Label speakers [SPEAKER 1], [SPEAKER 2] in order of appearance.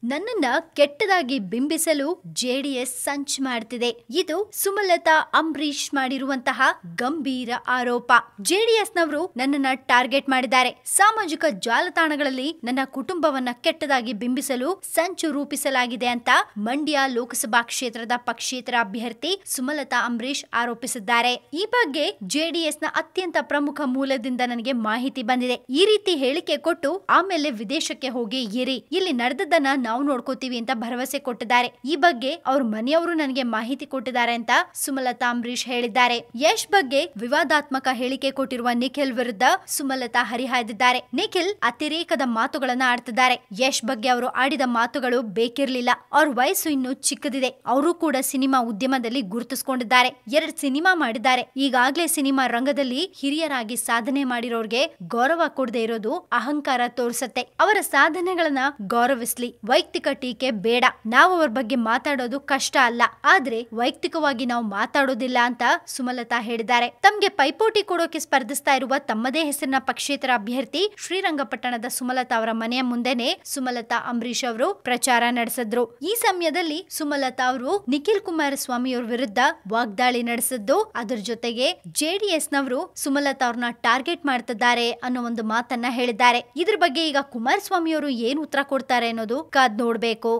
[SPEAKER 1] ನನ್ನನ್ನ ಕೆಟ್ಟದಾಗಿ ಬಿಂಬಿಸಲು ಜೆಡಿಎಸ್ ಸಂಚು ಮಾಡ್ತಿದೆ. ಇದು ಸುಮಲತಾ ಅಂಬರೀಶ್ ಮಾಡಿರುವಂತಹ ಗಂಭೀರ ಆರೋಪ. ಜೆಡಿಎಸ್ನವರು ನನ್ನನ್ನ ಟಾರ್ಗೆಟ್ ಮಾಡಿದ್ದಾರೆ. ಸಾಮಾಜಿಕ ಜಾಲತಾಣಗಳಲ್ಲಿ ನನ್ನ ಕುಟುಂಬವನ್ನ ಕೆಟ್ಟದಾಗಿ ಬಿಂಬಿಸಲು ಸಂಚು ರೂಪಿಸಲಾಗಿದೆ ಅಂತ ಮಂಡ್ಯ ಲೋಕಸಭಾ ಕ್ಷೇತ್ರದ ಪಕ್ಷೇತರ ಅಭ್ಯರ್ಥಿ ಸುಮಲತಾ ಅಂಬರೀಶ್ ಆರೋಪಿಸಿದ್ದಾರೆ. ಈ ಬಗ್ಗೆ ಜೆಡಿಎಸ್ನ ಅತ್ಯಂತ ಪ್ರಮುಖ ಮೂಲದಿಂದ ನನಗೆ ಮಾಹಿತಿ ಬಂದಿದೆ. ಈ ರೀತಿ ಹೇಳಿಕೆ ಕೊಟ್ಟು ಆಮೇಲೆ ವಿದೇಶಕ್ಕೆ ಹೋಗಿ ಇರಿ, ಇಲ್ಲಿ ನಡೆದದನ್ನ ನಾವು ನೋಡ್ಕೋತೀವಿ ಅಂತ ಭರವಸೆ ಕೊಟ್ಟಿದ್ದಾರೆ. ಈ ಬಗ್ಗೆ ಅವ್ರ ಮನೆಯವರು ನನಗೆ ಮಾಹಿತಿ ಕೊಟ್ಟಿದ್ದಾರೆ ಅಂತ ಸುಮಲತಾ ಅಂಬರೀಶ್ ಹೇಳಿದ್ದಾರೆ. ಯಶ್ ಬಗ್ಗೆ ವಿವಾದಾತ್ಮಕ ಹೇಳಿಕೆ ಕೊಟ್ಟಿರುವ ನಿಖಿಲ್ ವಿರುದ್ಧ ಸುಮಲತಾ ಹರಿಹಾಯ್ದಿದ್ದಾರೆ. ನಿಖಿಲ್ ಅತಿರೇಕದ ಮಾತುಗಳನ್ನ ಆಡ್ತಿದ್ದಾರೆ. ಯಶ್ ಬಗ್ಗೆ ಅವರು ಆಡಿದ ಮಾತುಗಳು ಬೇಕಿರ್ಲಿಲ್ಲ. ಅವ್ರ ವಯಸ್ಸು ಇನ್ನು ಚಿಕ್ಕದಿದೆ. ಅವರು ಕೂಡ ಸಿನಿಮಾ ಉದ್ಯಮದಲ್ಲಿ ಗುರುತಿಸಿಕೊಂಡಿದ್ದಾರೆ. 2 ಸಿನಿಮಾ ಮಾಡಿದ್ದಾರೆ. ಈಗಾಗಲೇ ಸಿನಿಮಾ ರಂಗದಲ್ಲಿ ಹಿರಿಯರಾಗಿ ಸಾಧನೆ ಮಾಡಿರೋರ್ಗೆ ಗೌರವ ಕೊಡದೆ ಇರೋದು ಅಹಂಕಾರ ತೋರಿಸುತ್ತೆ. ಅವರ ಸಾಧನೆಗಳನ್ನ ಗೌರವಿಸ್ಲಿ. ವೈಯಕ್ತಿಕ ಟೀಕೆ ಬೇಡ. ನಾವು ಅವ್ರ ಬಗ್ಗೆ ಮಾತಾಡೋದು ಕಷ್ಟ ಅಲ್ಲ, ಆದ್ರೆ ವೈಯಕ್ತಿಕವಾಗಿ ನಾವು ಮಾತಾಡೋದಿಲ್ಲ ಅಂತ ಸುಮಲತಾ ಹೇಳಿದ್ದಾರೆ. ತಮ್ಗೆ ಪೈಪೋಟಿ ಕೊಡೋಕೆ ಸ್ಪರ್ಧಿಸ್ತಾ ಇರುವ ತಮ್ಮದೇ ಹೆಸರಿನ ಪಕ್ಷೇತರ ಅಭ್ಯರ್ಥಿ ಶ್ರೀರಂಗಪಟ್ಟಣದ ಸುಮಲತಾ ಅವರ ಮನೆಯ ಮುಂದೆನೆ ಸುಮಲತಾ ಅಂಬರೀಶ್ ಅವರು ಪ್ರಚಾರ ನಡೆಸಿದ್ರು. ಈ ಸಮಯದಲ್ಲಿ ಸುಮಲತಾ ಅವರು ನಿಖಿಲ್ ಕುಮಾರಸ್ವಾಮಿ ಅವರ ವಿರುದ್ಧ ವಾಗ್ದಾಳಿ ನಡೆಸಿದ್ದು, ಅದರ ಜೊತೆಗೆ ಜೆಡಿಎಸ್ ನವರು ಸುಮಲತಾ ಅವ್ರನ್ನ ಟಾರ್ಗೆಟ್ ಮಾಡ್ತಿದ್ದಾರೆ ಅನ್ನೋ ಒಂದು ಮಾತನ್ನ ಹೇಳಿದ್ದಾರೆ. ಇದ್ರ ಬಗ್ಗೆ ಈಗ ಕುಮಾರಸ್ವಾಮಿ ಅವರು ಏನು ಉತ್ತರ ಕೊಡ್ತಾರೆ ಅನ್ನೋದು ಕಾದ್ ನೋಡ್ಬೇಕು.